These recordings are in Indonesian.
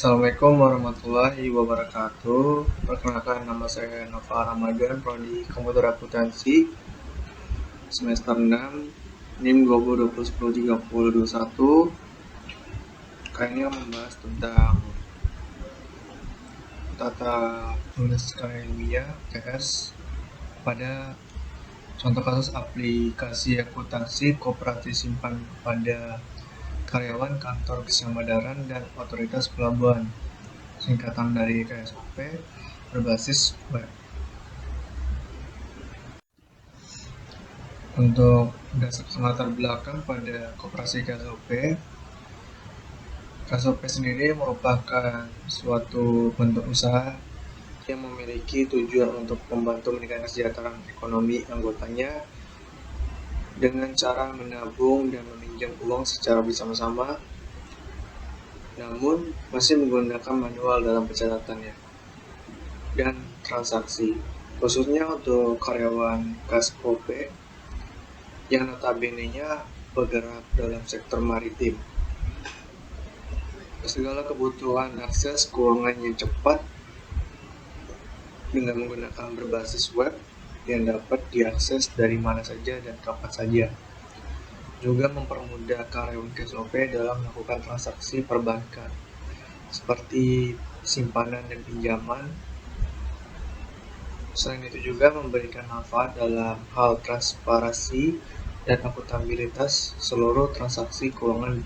Assalamualaikum warahmatullahi wabarakatuh. Perkenalkan, nama saya Nova Ramadan, Prodi Komputer Akuntansi semester 6, NIM 2020 Kali ini membahas tentang tata tulis karya ilmiah (TS) pada contoh kasus aplikasi akuntansi koperasi simpan pada karyawan kantor kesamadaran dan otoritas pelabuhan, singkatan dari KSOP, berbasis web. Untuk dasar latar belakang pada koperasi KSOP, KSOP sendiri merupakan suatu bentuk usaha yang memiliki tujuan untuk membantu meningkatkan kesejahteraan ekonomi anggotanya dengan cara menabung dan meminjam uang secara bersama-sama, namun masih menggunakan manual dalam pencatatannya dan transaksi, khususnya untuk karyawan KSOP yang notabene-nya bergerak dalam sektor maritim. Segala kebutuhan akses keuangan yang cepat dengan menggunakan berbasis web yang dapat diakses dari mana saja dan kapan saja. Juga mempermudah karyawan KSOP dalam melakukan transaksi perbankan seperti simpanan dan pinjaman. Selain itu juga memberikan manfaat dalam hal transparansi dan akuntabilitas seluruh transaksi keuangan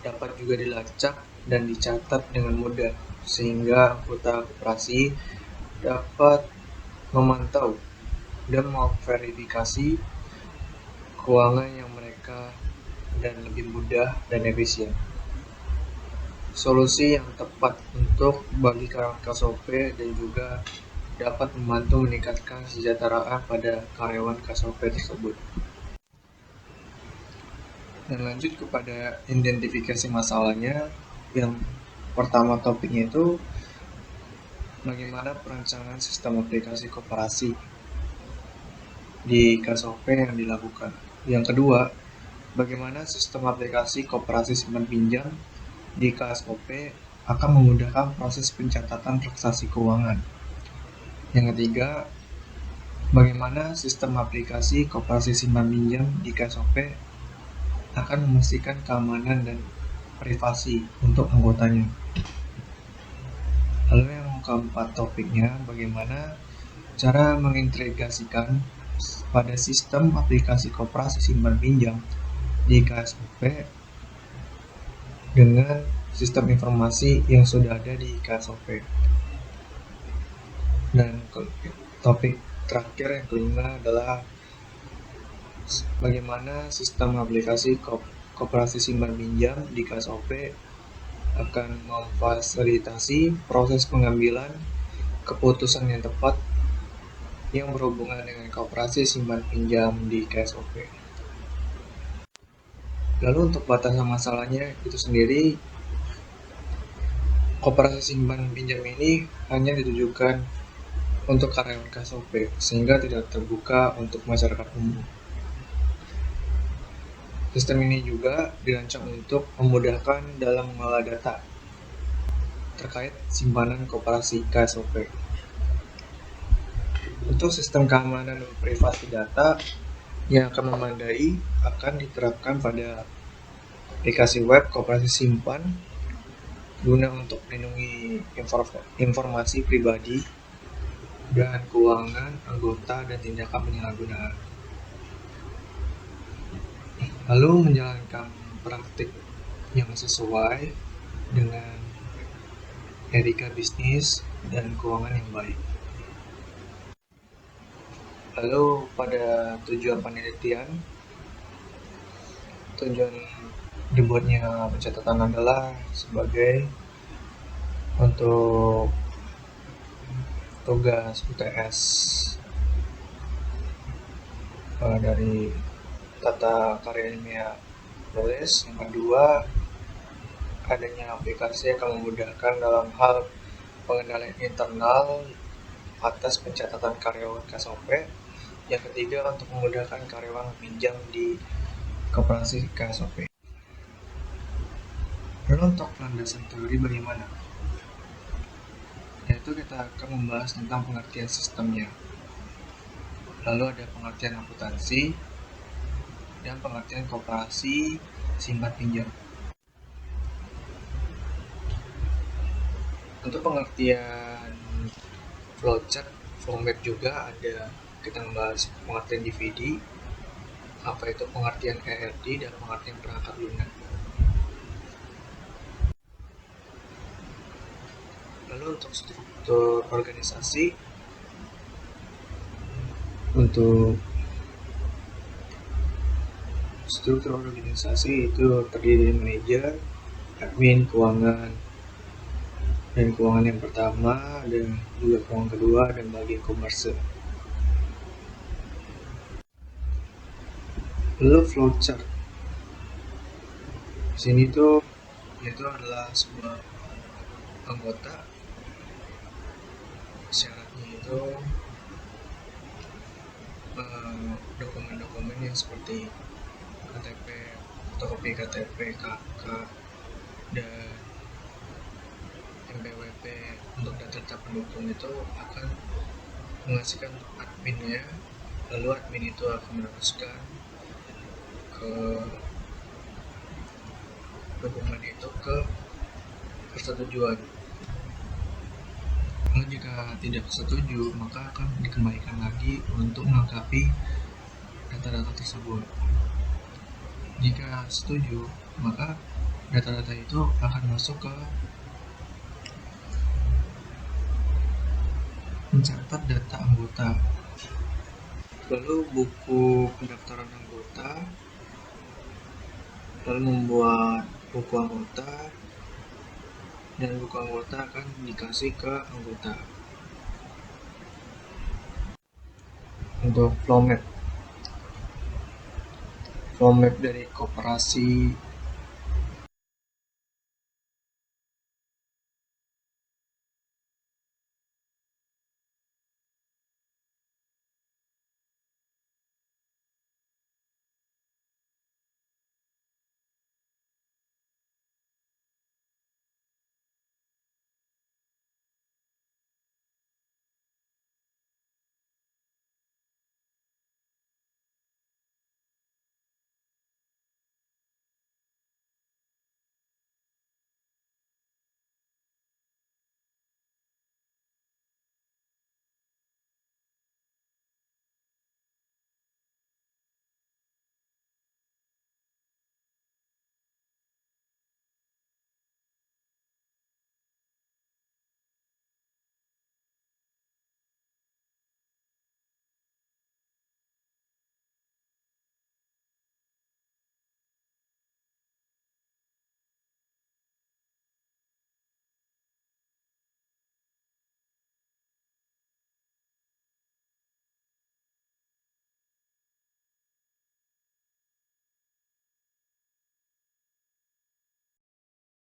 dapat juga dilacak dan dicatat dengan mudah, sehingga anggota koperasi dapat memantau dan memverifikasi keuangan yang mereka dan lebih mudah dan efisien. Solusi yang tepat untuk bagi karyawan KSOP dan juga dapat membantu meningkatkan kesejahteraan pada karyawan KSOP tersebut. Dan lanjut kepada identifikasi masalahnya. Yang pertama topiknya itu bagaimana perencanaan sistem aplikasi koperasi di KSOP yang dilakukan. Yang kedua, bagaimana sistem aplikasi koperasi simpan pinjam di KSOP akan memudahkan proses pencatatan transaksi keuangan. Yang ketiga, bagaimana sistem aplikasi koperasi simpan pinjam di KSOP akan memastikan keamanan dan privasi untuk anggotanya. Lalu yang keempat topiknya, bagaimana cara mengintegrasikan pada sistem aplikasi koperasi simpan pinjam di KSOP dengan sistem informasi yang sudah ada di KSOP. Dan topik terakhir yang kelima adalah bagaimana sistem aplikasi koperasi simpan pinjam di KSOP akan memfasilitasi proses pengambilan keputusan yang tepat yang berhubungan dengan koperasi simpan pinjam di KSOP. Lalu untuk batasan masalahnya itu sendiri, koperasi simpan pinjam ini hanya ditujukan untuk karyawan KSOP, sehingga tidak terbuka untuk masyarakat umum. Sistem ini juga dirancang untuk memudahkan dalam mengolah data terkait simpanan koperasi KSOP. Untuk sistem keamanan dan privasi data yang akan memadai akan diterapkan pada aplikasi web koperasi simpan guna untuk melindungi informasi pribadi dan keuangan anggota dan tindakan penyalahgunaan. Lalu menjalankan praktik yang sesuai dengan etika bisnis dan keuangan yang baik. Lalu pada tujuan penelitian, tujuan dibuatnya pencatatan adalah sebagai untuk tugas UTS dari tata karya ilmiah tulis. Yang kedua, adanya aplikasi yang akan memudahkan dalam hal pengendalian internal atas pencatatan karyawan KSOP. Yang ketiga, untuk memudahkan karyawan pinjam di koperasi KSOP. Lalu untuk landasan teori bagaimana? Yaitu kita akan membahas tentang pengertian sistemnya. Lalu ada pengertian akuntansi dan pengertian koperasi simpan pinjam. Untuk pengertian flowchart, flowmap juga ada, kita membahas pengertian DVD, apa itu pengertian ERD dan pengertian perangkat lunak. Lalu untuk struktur organisasi, untuk struktur organisasi itu terdiri dari manajer, admin, keuangan, dan keuangan yang pertama dan juga keuangan kedua dan bagian komersil. Lalu flowchart. Di sini tuh yaitu adalah sebuah anggota. Syaratnya itu dokumen-dokumen yang seperti KTP, fotokopi KTP, KK, dan MPWP untuk data pendukung itu akan menghasilkan adminnya, lalu admin itu akan meneruskan ke dokumen itu ke persetujuan. Lalu jika tidak setuju, maka akan dikembalikan lagi untuk melengkapi data-data tersebut. Jika setuju, maka data-data itu akan masuk ke mencatat data anggota. Lalu buku pendaftaran anggota, lalu membuat buku anggota, dan buku anggota akan dikasih ke anggota. Untuk flowmap dari koperasi